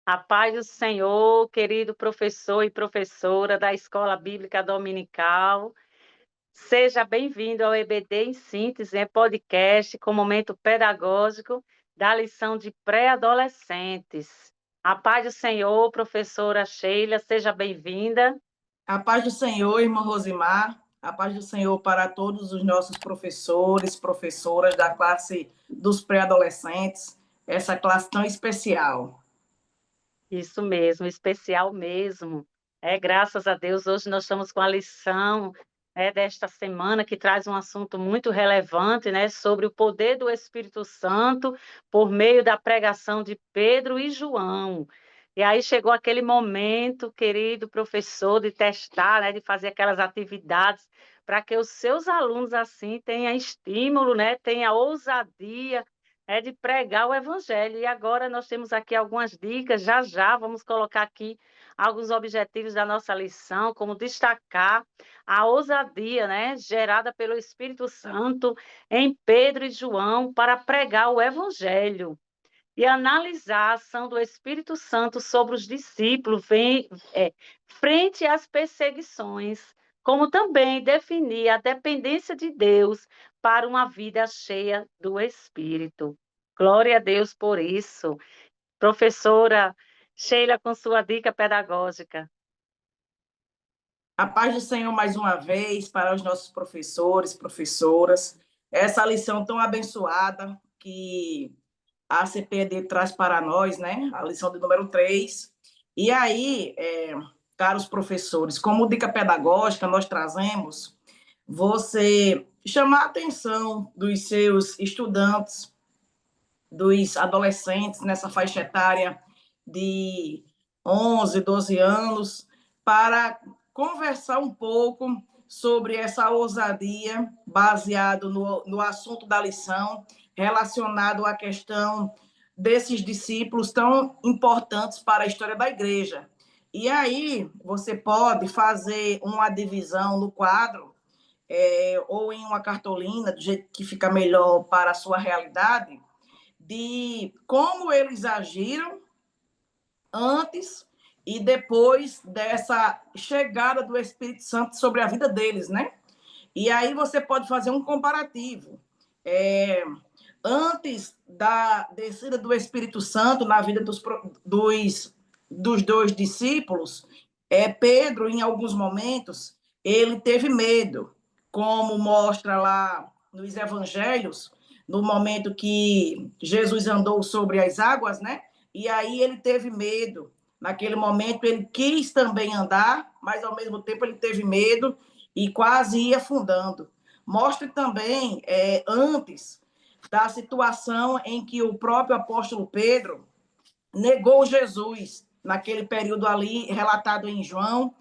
A paz do Senhor, querido professor e professora da Escola Bíblica Dominical. Seja bem-vindo ao EBD em Síntese, podcast com momento pedagógico da lição de pré-adolescentes. A paz do Senhor, professora Sheila, seja bem-vinda. A paz do Senhor, irmã Rosimar, a paz do Senhor para todos os nossos professores, professoras da classe dos pré-adolescentes, essa classe tão especial. Isso mesmo, especial mesmo. Graças a Deus, hoje nós estamos com a lição desta semana que traz um assunto muito relevante, né, sobre o poder do Espírito Santo por meio da pregação de Pedro e João. E aí chegou aquele momento, querido professor, de testar, né, de fazer aquelas atividades para que os seus alunos assim tenham estímulo, né, tenham ousadia de pregar o evangelho. E agora nós temos aqui algumas dicas, já já vamos colocar aqui alguns objetivos da nossa lição, como destacar a ousadia, né, gerada pelo Espírito Santo em Pedro e João para pregar o evangelho. E analisar a ação do Espírito Santo sobre os discípulos frente às perseguições, como também definir a dependência de Deus para uma vida cheia do Espírito. Glória a Deus por isso. Professora Sheila, com sua dica pedagógica. A paz do Senhor mais uma vez para os nossos professores, professoras. Essa lição tão abençoada que a CPED traz para nós, né? A lição de número 3. E aí, caros professores, como dica pedagógica, nós trazemos você chamar a atenção dos seus estudantes, dos adolescentes nessa faixa etária de 11, 12 anos, para conversar um pouco sobre essa ousadia baseado no assunto da lição, relacionado à questão desses discípulos tão importantes para a história da igreja. E aí você pode fazer uma divisão no quadro, ou em uma cartolina, do jeito que fica melhor para a sua realidade, de como eles agiram antes e depois dessa chegada do Espírito Santo sobre a vida deles, né? E aí você pode fazer um comparativo. Antes da descida do Espírito Santo na vida dos dois discípulos, Pedro, em alguns momentos, ele teve medo, como mostra lá nos evangelhos, no momento que Jesus andou sobre as águas, né? E aí ele teve medo. Naquele momento ele quis também andar, mas ao mesmo tempo ele teve medo e quase ia afundando. Mostra também, antes da situação em que o próprio apóstolo Pedro negou Jesus, naquele período ali relatado em João,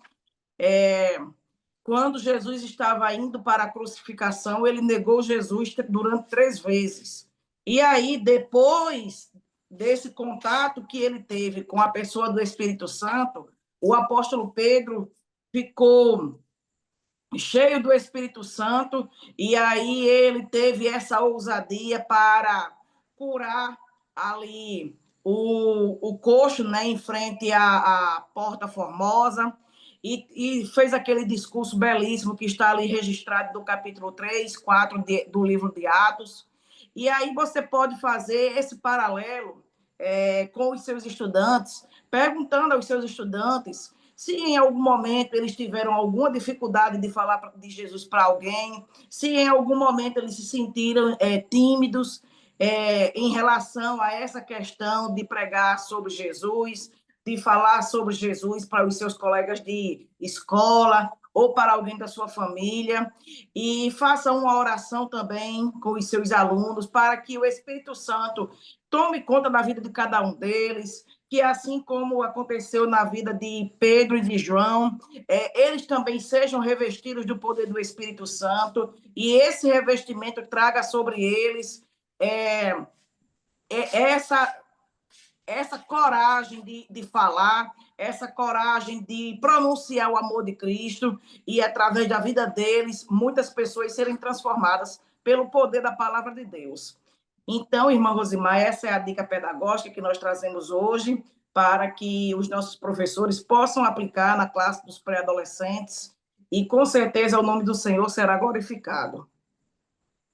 quando Jesus estava indo para a crucificação, ele negou Jesus durante 3 vezes. E aí, depois desse contato que ele teve com a pessoa do Espírito Santo, o apóstolo Pedro ficou cheio do Espírito Santo, e aí ele teve essa ousadia para curar ali o coxo, né, em frente à Porta Formosa, e fez aquele discurso belíssimo que está ali registrado do capítulo 3, 4 do livro de Atos. E aí você pode fazer esse paralelo com os seus estudantes, perguntando aos seus estudantes se em algum momento eles tiveram alguma dificuldade de falar de Jesus para alguém, se em algum momento eles se sentiram tímidos em relação a essa questão de pregar sobre Jesus, de falar sobre Jesus para os seus colegas de escola ou para alguém da sua família, e faça uma oração também com os seus alunos para que o Espírito Santo tome conta da vida de cada um deles, que assim como aconteceu na vida de Pedro e de João, eles também sejam revestidos do poder do Espírito Santo, e esse revestimento traga sobre eles essa coragem de falar, essa coragem de pronunciar o amor de Cristo, e através da vida deles, muitas pessoas serem transformadas pelo poder da palavra de Deus. Então, irmã Rosimar, essa é a dica pedagógica que nós trazemos hoje para que os nossos professores possam aplicar na classe dos pré-adolescentes e, com certeza, o nome do Senhor será glorificado.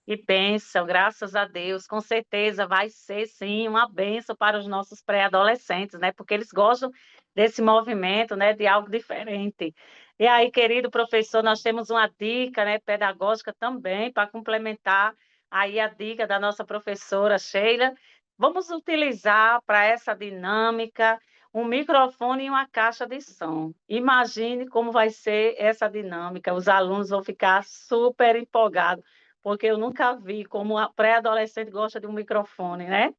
Que bênção, graças a Deus, com certeza vai ser sim uma bênção para os nossos pré-adolescentes, né? Porque eles gostam desse movimento, né? De algo diferente. E aí, querido professor, nós temos uma dica, né? Pedagógica também para complementar aí a dica da nossa professora Sheila. Vamos utilizar para essa dinâmica um microfone e uma caixa de som. Imagine como vai ser essa dinâmica. Os alunos vão ficar super empolgados porque eu nunca vi como a pré-adolescente gosta de um microfone, né?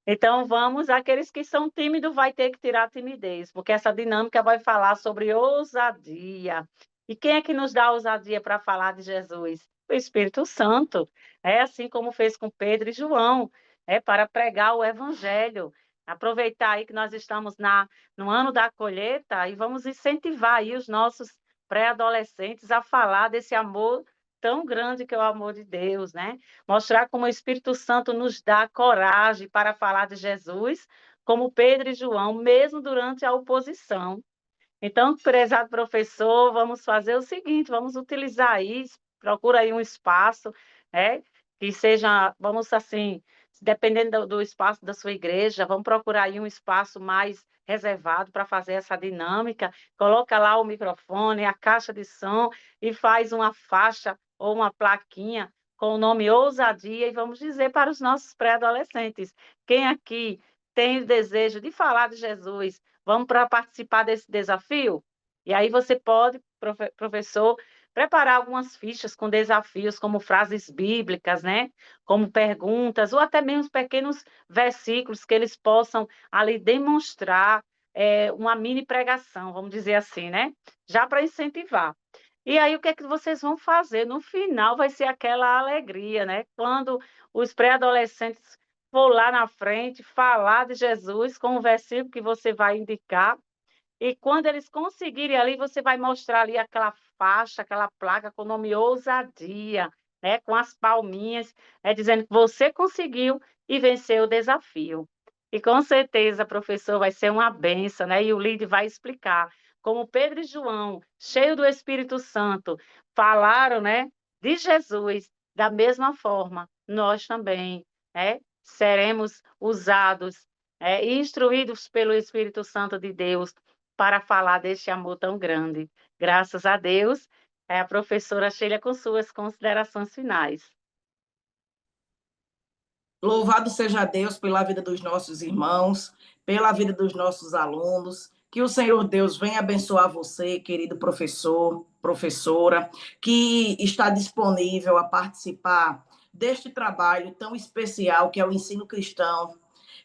Então, vamos, aqueles que são tímidos vai ter que tirar a timidez, porque essa dinâmica vai falar sobre ousadia. E quem é que nos dá ousadia para falar de Jesus? O Espírito Santo, é assim como fez com Pedro e João, é para pregar o evangelho. Aproveitar aí que nós estamos no ano da colheita e vamos incentivar aí os nossos pré-adolescentes a falar desse amor tão grande que é o amor de Deus, né? Mostrar como o Espírito Santo nos dá coragem para falar de Jesus, como Pedro e João, mesmo durante a oposição. Então, prezado professor, vamos fazer o seguinte, vamos utilizar isso, procura aí um espaço, né, que seja, vamos assim, dependendo do espaço da sua igreja, vamos procurar aí um espaço mais reservado para fazer essa dinâmica, coloca lá o microfone, a caixa de som e faz uma faixa ou uma plaquinha com o nome Ousadia e vamos dizer para os nossos pré-adolescentes, quem aqui tem o desejo de falar de Jesus, vamos para participar desse desafio? E aí você pode, professor, preparar algumas fichas com desafios, como frases bíblicas, né? Como perguntas, ou até mesmo pequenos versículos que eles possam ali demonstrar uma mini pregação, vamos dizer assim, né? Já para incentivar. E aí, o que é que vocês vão fazer? No final vai ser aquela alegria, né? Quando os pré-adolescentes for lá na frente falar de Jesus com o versículo que você vai indicar, e quando eles conseguirem ali, você vai mostrar ali aquela faixa, aquela placa com o nome Ousadia, né? Com as palminhas, dizendo que você conseguiu e venceu o desafio. E com certeza, professor, vai ser uma benção, né? E o líder vai explicar como Pedro e João, cheios do Espírito Santo, falaram, né, de Jesus, da mesma forma, nós também, né, seremos usados, e instruídos pelo Espírito Santo de Deus para falar deste amor tão grande. Graças a Deus, é a professora Sheila com suas considerações finais. Louvado seja Deus pela vida dos nossos irmãos, pela vida dos nossos alunos. Que o Senhor Deus venha abençoar você, querido professor, professora, que está disponível a participar deste trabalho tão especial que é o ensino cristão,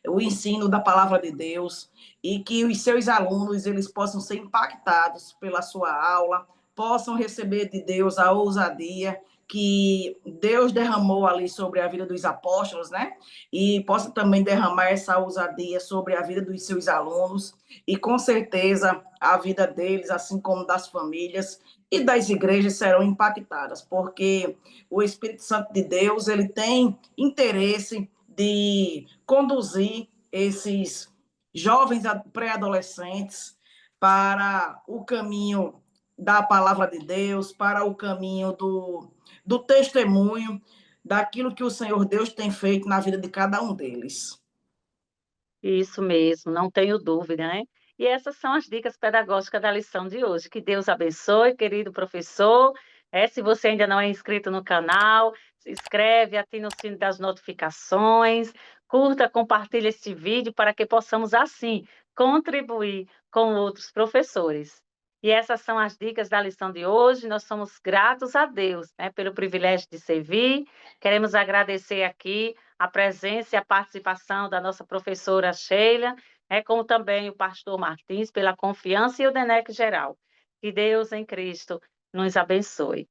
o ensino da palavra de Deus, e que os seus alunos eles possam ser impactados pela sua aula, possam receber de Deus a ousadia que Deus derramou ali sobre a vida dos apóstolos, né? E possa também derramar essa ousadia sobre a vida dos seus alunos e com certeza a vida deles, assim como das famílias e das igrejas serão impactadas, porque o Espírito Santo de Deus, ele tem interesse de conduzir esses jovens pré-adolescentes para o caminho da palavra de Deus, para o caminho do testemunho daquilo que o Senhor Deus tem feito na vida de cada um deles. Isso mesmo, não tenho dúvida, né? E essas são as dicas pedagógicas da lição de hoje. Que Deus abençoe, querido professor. Se você ainda não é inscrito no canal, se inscreve, ativa o sino das notificações, curta, compartilha este vídeo para que possamos, assim, contribuir com outros professores. E essas são as dicas da lição de hoje. Nós somos gratos a Deus, né, pelo privilégio de servir. Queremos agradecer aqui a presença e a participação da nossa professora Sheila, como também o pastor Martins, pela confiança e o DENEC geral. Que Deus em Cristo nos abençoe.